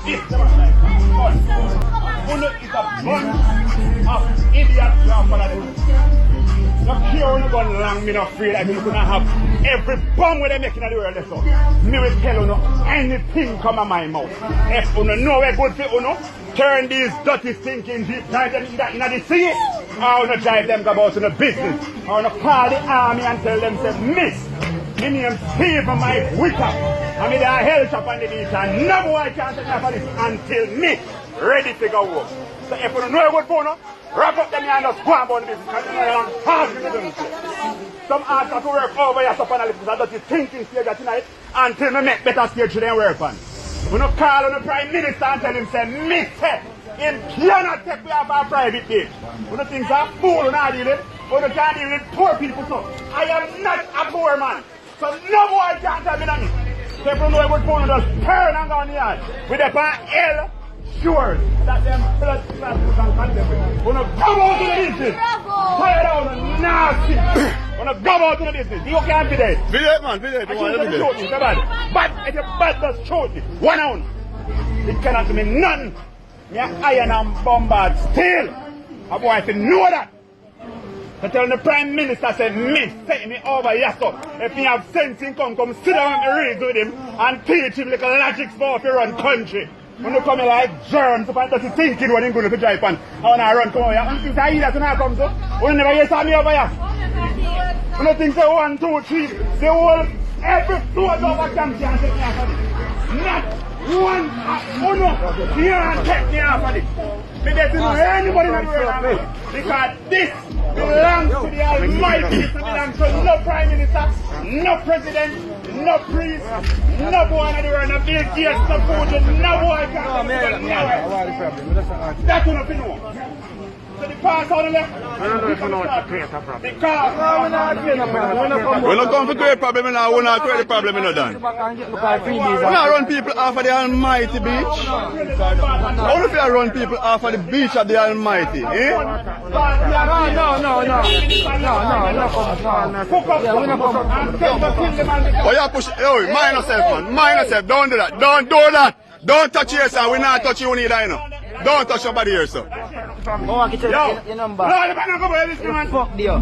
this demonstration. Uno is a bunch of idiots who are following. No care when you go long, me not afraid that you gonna have every bomb where they making in the world. So me will tell you anything come out my mouth. If you know we're good for you, turn these dirty thinking jeep, drive them in the sea, or you drive them about in the business, or you call the army and tell them, say, miss, me name Steve and my wicker, and me there hell shop on the beach, and no boy can take me for this until me ready to go work. So if you know you're good for you, wrap up them and just go on about the business, because you know you're hard to do this. Some artists have to work over your stuff analysis, and dirty thinking stage tonight, until me make better stage than work on. We don't call on the Prime Minister and tell him, say, Mr. Him cannot take me off our private beach. We don't think a fool we're not dealing. We don't can't deal with poor people, so I am not a poor man. So no boy can't tell me nothing. So if you know what phone just turn and go on the yard. With the L, sure. That them blood classes and contempt. We don't come out to the business. Tear down and nasty. We don't come out to the business. You can't be there. Be there, man. Be there. But if you bad, just shoot me. One on. It cannot be none. Me iron and bombard still. A boy if you know that. I tell the Prime Minister say me, take me over here so. If he have sense in come sit down and read with him and teach him like a logic for if you run country. When you come here like germs, if I'm just thinking when you're going to drive and I want to run come over here. And things I hear that when I come so. When you never hear me over here. When you think say 1, 2, 3, the whole every two of our champions take me off of it. Not one uno can't take me off of it. Me don't know anybody in the world because this belongs to the Almighty. It belongs to no Prime Minister, no President, no priest, no boy in the world, no Bill Gates, no Putin, no boy can't do it. That's what I know. So the pass on the left. I don't know if you know what to create a problem. Because we're not creating a problem. We're not going to create a problem now. We're not creating a problem in Dan. We're not run people off of the Almighty beach. How do you run people off of the beach of the Almighty? Eh? Oh, yeah, push. Oh, mind yourself, man. Mind yourself. Don't do that. Don't do that. Don't touch yourself. We're not touching you either, you know. Don't touch nobody here, sir. Go on, get your number. Fuck you. Go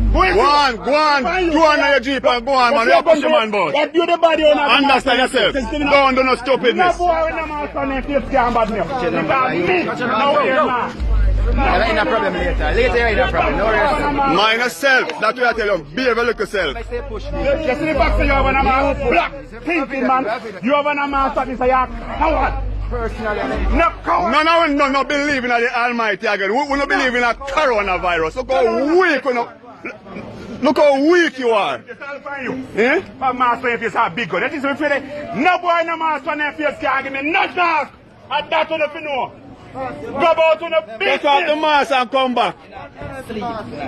on your Jeep and go on, man. You're pushing man, boss. Understand yourself. Don't do no stupidness. Ain't no problem later. Later ain't no problem. No worries. Mind yourself. That's what I tell you. Behave a little self. Just in the box, you have an amount of black thinking, man. You have an amount of this, you're coward. No believe in the Almighty again. We don't believe in a coronavirus. Look how weak you are. Eh? My master if you are big gun. That is what no boy no master if you can give me no chance. And that's what if you know. Go out to the business. Take out the mask and come back.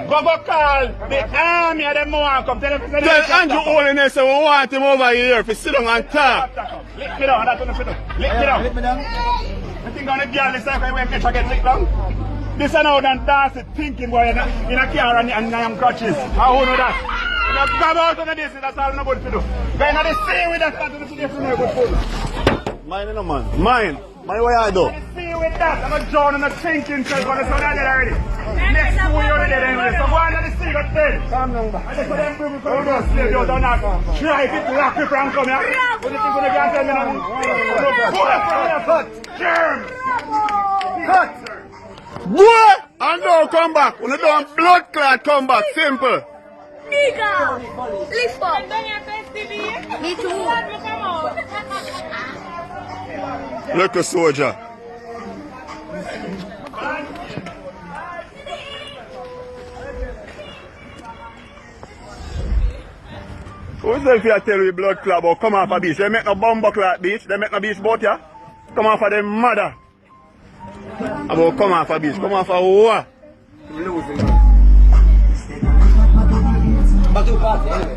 Go call the army and them want come. Tell Andrew Holiness we want him over here if he sit down and talk. Lick me down, that's what I'm doing. Lick me down. I think on the girl this time when I get licked down. This is now than dancing, thinking boy in a car and I am crutches. How you know that? You come out on the business, that's all I'm going to do. But in the sea with that, that's what I'm going to do. Mine no man. Mine what I do? See with that, I'm a John and a thinking self on the sun I did already. Next 2 years already anyway. So go on to the sea, got dead. Calm down. I just put them people come to slave you don't have try it, lock me from coming here. What do you think when you can't tell me nothing? Cut! Germs! Cut! Boy! And don't come back. When you don't blood clot come back. Simple. Nigga! Lift up! Me too! Look a soldier. Who's there if you tell you blood club or come off a beach? They make no bomber clot beach. They make no beach boat here. Come off of them mother. About come off a beach. Come off a war. Back to party anyway.